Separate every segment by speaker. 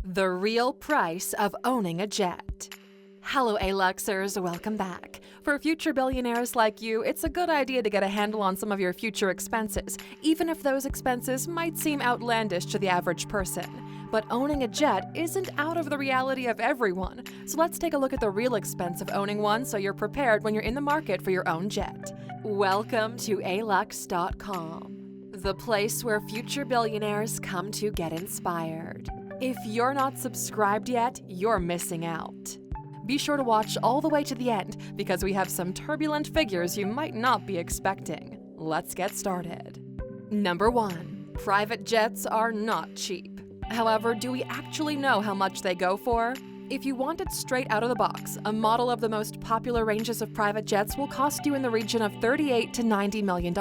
Speaker 1: The real price of owning a jet. Hello Aluxers, welcome back. For future billionaires like you, it's a good idea to get a handle on some of your future expenses, even if those expenses might seem outlandish to the average person. But owning a jet isn't out of the reality of everyone, so let's take a look at the real expense of owning one so you're prepared when you're in the market for your own jet. Welcome to Alux.com, the place where future billionaires come to get inspired. If you're not subscribed yet, you're missing out. Be sure to watch all the way to the end because we have some turbulent figures you might not be expecting. Let's get started. Number 1. Private jets are not cheap. However, do we actually know how much they go for? If you want it straight out of the box, a model of the most popular ranges of private jets will cost you in the region of $38 to $90 million.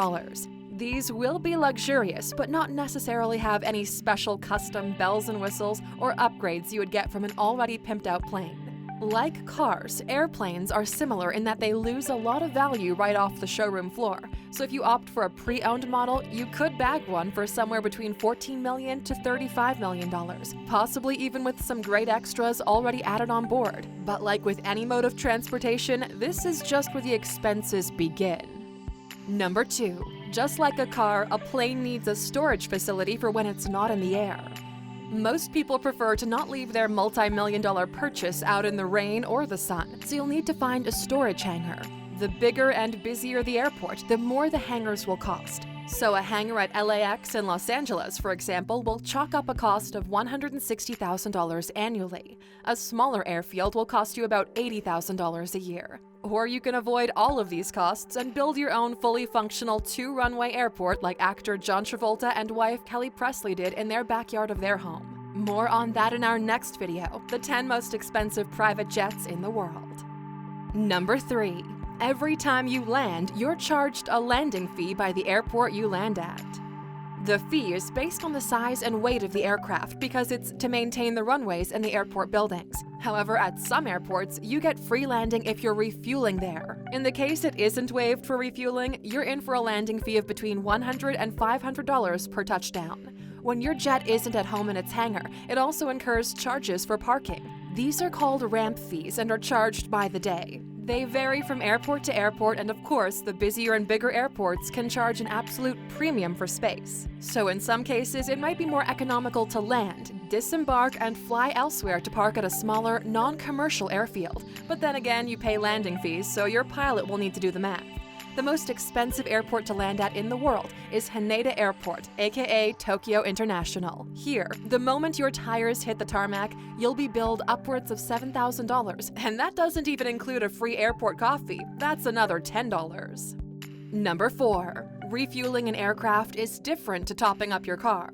Speaker 1: These will be luxurious, but not necessarily have any special custom bells and whistles or upgrades you would get from an already pimped out plane. Like cars, airplanes are similar in that they lose a lot of value right off the showroom floor. So if you opt for a pre-owned model, you could bag one for somewhere between $14 million to $35 million, possibly even with some great extras already added on board. But like with any mode of transportation, this is just where the expenses begin. Number 2. Just like a car, a plane needs a storage facility for when it's not in the air. Most people prefer to not leave their multi-million-dollar purchase out in the rain or the sun, so you'll need to find a storage hangar. The bigger and busier the airport, the more the hangars will cost. So a hangar at LAX in Los Angeles, for example, will chalk up a cost of $160,000 annually. A smaller airfield will cost you about $80,000 a year. Or you can avoid all of these costs and build your own fully functional 2-runway airport like actor John Travolta and wife Kelly Presley did in their backyard of their home. More on that in our next video, the 10 most expensive private jets in the world. Number 3. Every time you land, you're charged a landing fee by the airport you land at. The fee is based on the size and weight of the aircraft because it's to maintain the runways and the airport buildings. However, at some airports, you get free landing if you're refueling there. In the case it isn't waived for refueling, you're in for a landing fee of between $100 and $500 per touchdown. When your jet isn't at home in its hangar, it also incurs charges for parking. These are called ramp fees and are charged by the day. They vary from airport to airport, and of course, the busier and bigger airports can charge an absolute premium for space. So in some cases, it might be more economical to land, disembark, and fly elsewhere to park at a smaller, non-commercial airfield. But then again, you pay landing fees, so your pilot will need to do the math. The most expensive airport to land at in the world is Haneda Airport, aka Tokyo International. Here, the moment your tires hit the tarmac, you'll be billed upwards of $7,000, and that doesn't even include a free airport coffee. That's another $10. Number 4. Refueling an aircraft is different to topping up your car.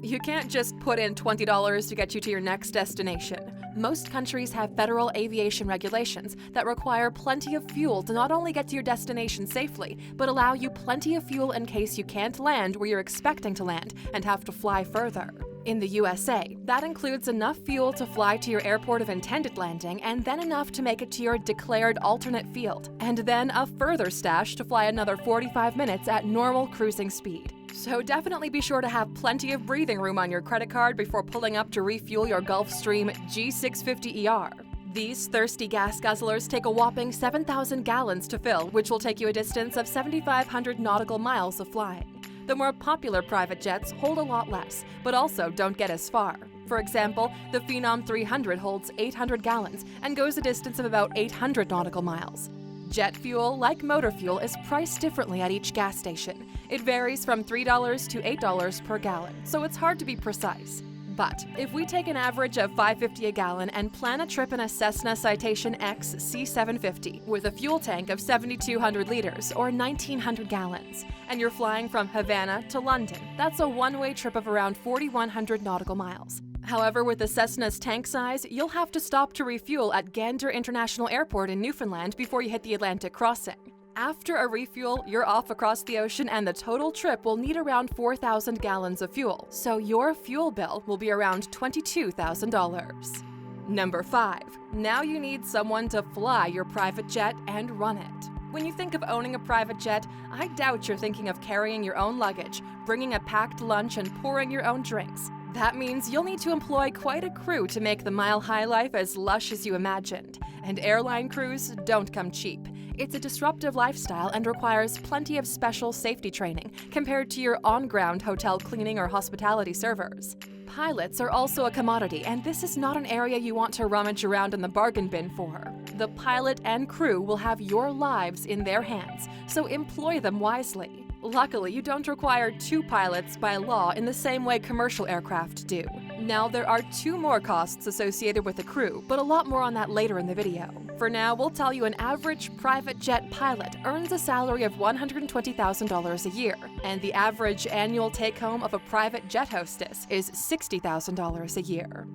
Speaker 1: You can't just put in $20 to get you to your next destination. Most countries have federal aviation regulations that require plenty of fuel to not only get to your destination safely, but allow you plenty of fuel in case you can't land where you're expecting to land and have to fly further. In the USA, that includes enough fuel to fly to your airport of intended landing and then enough to make it to your declared alternate field, and then a further stash to fly another 45 minutes at normal cruising speed. So definitely be sure to have plenty of breathing room on your credit card before pulling up to refuel your Gulfstream G650ER. These thirsty gas guzzlers take a whopping 7,000 gallons to fill, which will take you a distance of 7,500 nautical miles of flying. The more popular private jets hold a lot less, but also don't get as far. For example, the Phenom 300 holds 800 gallons and goes a distance of about 800 nautical miles. Jet fuel, like motor fuel, is priced differently at each gas station. It varies from $3 to $8 per gallon, so it's hard to be precise. But if we take an average of $5.50 a gallon and plan a trip in a Cessna Citation X C750 with a fuel tank of 7,200 liters or 1,900 gallons, and you're flying from Havana to London, that's a one-way trip of around 4,100 nautical miles. However, with the Cessna's tank size, you'll have to stop to refuel at Gander International Airport in Newfoundland before you hit the Atlantic crossing. After a refuel, you're off across the ocean and the total trip will need around 4,000 gallons of fuel, so your fuel bill will be around $22,000. Number 5. Now you need someone to fly your private jet and run it. When you think of owning a private jet, I doubt you're thinking of carrying your own luggage, bringing a packed lunch, and pouring your own drinks. That means you'll need to employ quite a crew to make the Mile High life as lush as you imagined. And airline crews don't come cheap. It's a disruptive lifestyle and requires plenty of special safety training compared to your on-ground hotel cleaning or hospitality servers. Pilots are also a commodity, and this is not an area you want to rummage around in the bargain bin for. The pilot and crew will have your lives in their hands, so employ them wisely. Luckily, you don't require 2 pilots by law in the same way commercial aircraft do. Now, there are 2 more costs associated with the crew, but a lot more on that later in the video. For now, we'll tell you an average private jet pilot earns a salary of $120,000 a year, and the average annual take-home of a private jet hostess is $60,000 a year.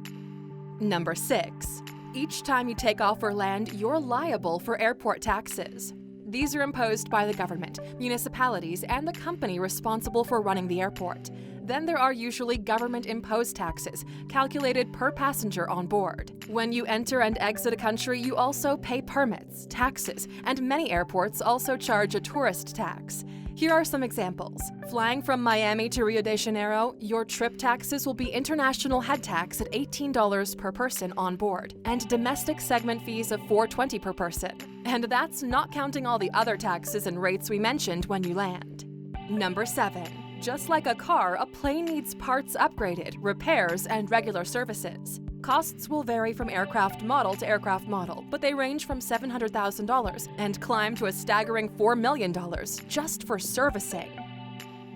Speaker 1: Number 6. Each time you take off or land, you're liable for airport taxes. These are imposed by the government, municipalities, and the company responsible for running the airport. Then there are usually government-imposed taxes, calculated per passenger on board. When you enter and exit a country, you also pay permits, taxes, and many airports also charge a tourist tax. Here are some examples. Flying from Miami to Rio de Janeiro, your trip taxes will be international head tax at $18 per person on board, and domestic segment fees of $4.20 per person. And that's not counting all the other taxes and rates we mentioned when you land. Number 7. Just like a car, a plane needs parts upgraded, repairs, and regular services. Costs will vary from aircraft model to aircraft model, but they range from $700,000 and climb to a staggering $4 million just for servicing.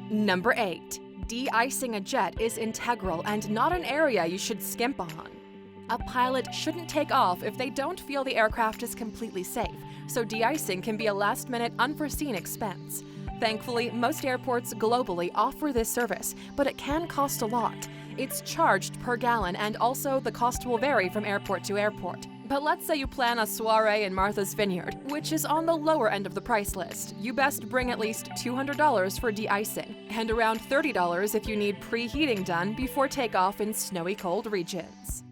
Speaker 1: Number 8. De-icing a jet is integral and not an area you should skimp on. A pilot shouldn't take off if they don't feel the aircraft is completely safe, so de-icing can be a last-minute, unforeseen expense. Thankfully, most airports globally offer this service, but it can cost a lot. It's charged per gallon, and also the cost will vary from airport to airport. But let's say you plan a soiree in Martha's Vineyard, which is on the lower end of the price list. You best bring at least $200 for de-icing, and around $30 if you need preheating done before takeoff in snowy cold regions.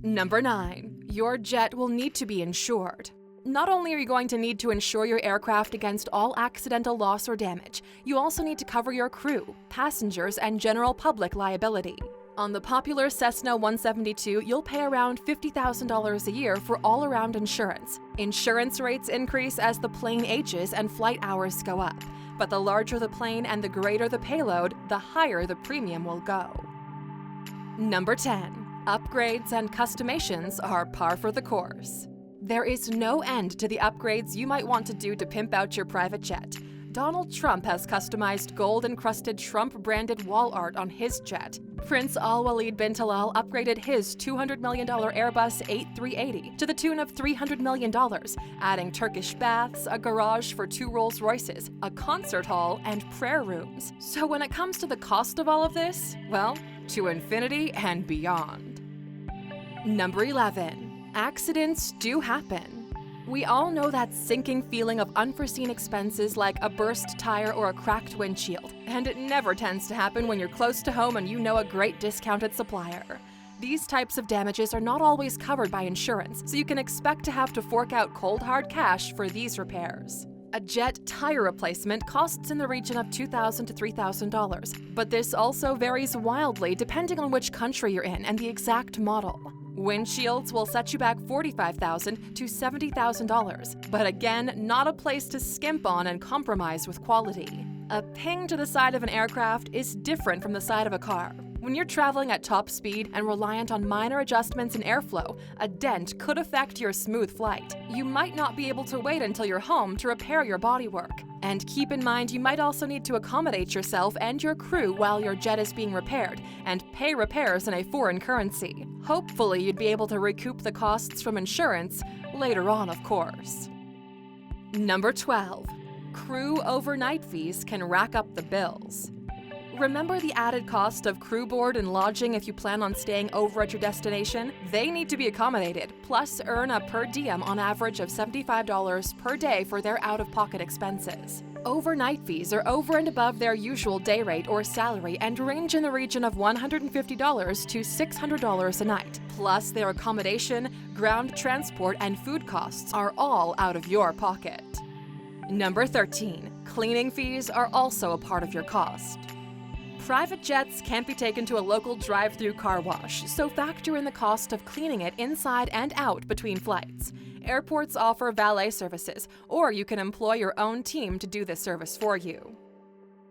Speaker 1: Number 9. Your jet will need to be insured. Not only are you going to need to insure your aircraft against all accidental loss or damage, you also need to cover your crew, passengers, and general public liability. On the popular Cessna 172, you'll pay around $50,000 a year for all-around insurance. Insurance rates increase as the plane ages and flight hours go up, but the larger the plane and the greater the payload, the higher the premium will go. Number 10. Upgrades and customations are par for the course. There is no end to the upgrades you might want to do to pimp out your private jet. Donald Trump has customized gold-encrusted Trump-branded wall art on his jet. Prince Al-Waleed bin Talal upgraded his $200 million Airbus A380 to the tune of $300 million, adding Turkish baths, a garage for 2 Rolls-Royces, a concert hall, and prayer rooms. So when it comes to the cost of all of this, well, to infinity and beyond. Number 11. Accidents do happen. We all know that sinking feeling of unforeseen expenses like a burst tire or a cracked windshield, and it never tends to happen when you're close to home and you know a great discounted supplier. These types of damages are not always covered by insurance, so you can expect to have to fork out cold hard cash for these repairs. A jet tire replacement costs in the region of $2,000 to $3,000, but this also varies wildly depending on which country you're in and the exact model. Windshields will set you back $45,000 to $70,000, but again, not a place to skimp on and compromise with quality. A ping to the side of an aircraft is different from the side of a car. When you're traveling at top speed and reliant on minor adjustments in airflow, a dent could affect your smooth flight. You might not be able to wait until you're home to repair your bodywork. And keep in mind you might also need to accommodate yourself and your crew while your jet is being repaired, and pay repairs in a foreign currency. Hopefully you'd be able to recoup the costs from insurance later on, of course. Number 12. Crew overnight fees can rack up the bills. Remember the added cost of crew board and lodging if you plan on staying over at your destination? They need to be accommodated, plus earn a per diem on average of $75 per day for their out-of-pocket expenses. Overnight fees are over and above their usual day rate or salary and range in the region of $150 to $600 a night. Plus, their accommodation, ground transport, and food costs are all out of your pocket. Number 13. Cleaning fees are also a part of your cost. Private jets can't be taken to a local drive-through car wash, so factor in the cost of cleaning it inside and out between flights. Airports offer valet services, or you can employ your own team to do this service for you.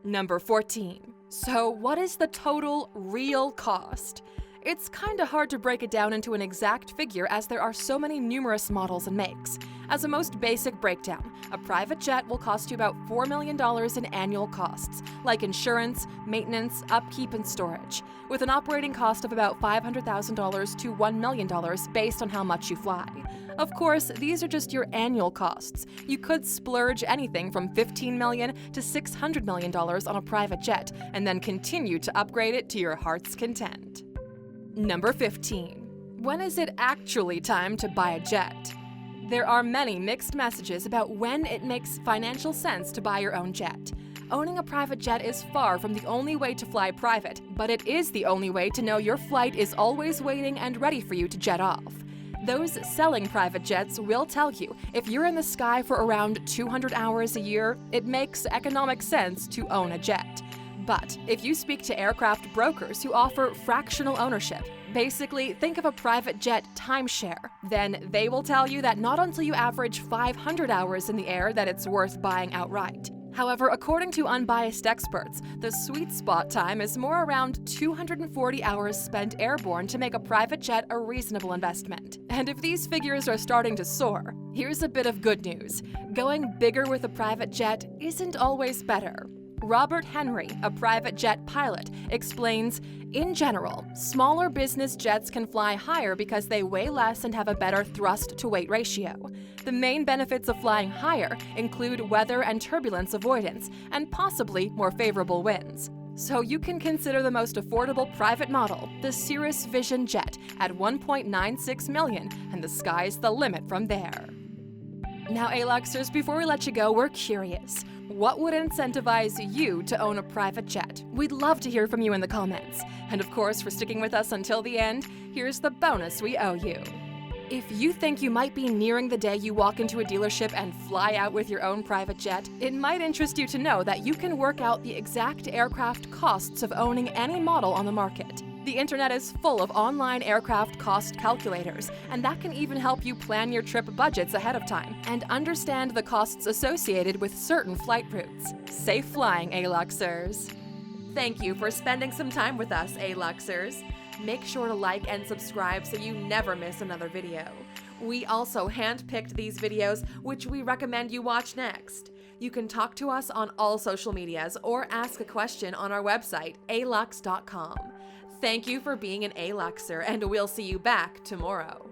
Speaker 1: Number 14. So what is the total real cost? It's kinda hard to break it down into an exact figure as there are so many numerous models and makes. As a most basic breakdown, a private jet will cost you about $4 million in annual costs, like insurance, maintenance, upkeep, and storage, with an operating cost of about $500,000 to $1 million based on how much you fly. Of course, these are just your annual costs. You could splurge anything from $15 million to $600 million on a private jet, and then continue to upgrade it to your heart's content. Number 15. When is it actually time to buy a jet? There are many mixed messages about when it makes financial sense to buy your own jet. Owning a private jet is far from the only way to fly private, but it is the only way to know your flight is always waiting and ready for you to jet off. Those selling private jets will tell you if you're in the sky for around 200 hours a year, it makes economic sense to own a jet. But if you speak to aircraft brokers who offer fractional ownership, basically think of a private jet timeshare, then they will tell you that not until you average 500 hours in the air that it's worth buying outright. However, according to unbiased experts, the sweet spot time is more around 240 hours spent airborne to make a private jet a reasonable investment. And if these figures are starting to soar, here's a bit of good news. Going bigger with a private jet isn't always better. Robert Henry, a private jet pilot, explains, in general, smaller business jets can fly higher because they weigh less and have a better thrust-to-weight ratio. The main benefits of flying higher include weather and turbulence avoidance, and possibly more favorable winds. So you can consider the most affordable private model, the Cirrus Vision Jet, at $1.96 million, and the sky's the limit from there. Now, Aluxers, before we let you go, we're curious. What would incentivize you to own a private jet? We'd love to hear from you in the comments. And of course, for sticking with us until the end, here's the bonus we owe you. If you think you might be nearing the day you walk into a dealership and fly out with your own private jet, it might interest you to know that you can work out the exact aircraft costs of owning any model on the market. The internet is full of online aircraft cost calculators, and that can even help you plan your trip budgets ahead of time and understand the costs associated with certain flight routes. Safe flying, Aluxers! Thank you for spending some time with us, Aluxers. Make sure to like and subscribe so you never miss another video. We also hand-picked these videos, which we recommend you watch next. You can talk to us on all social medias or ask a question on our website, Alux.com. Thank you for being an Aluxer, and we'll see you back tomorrow.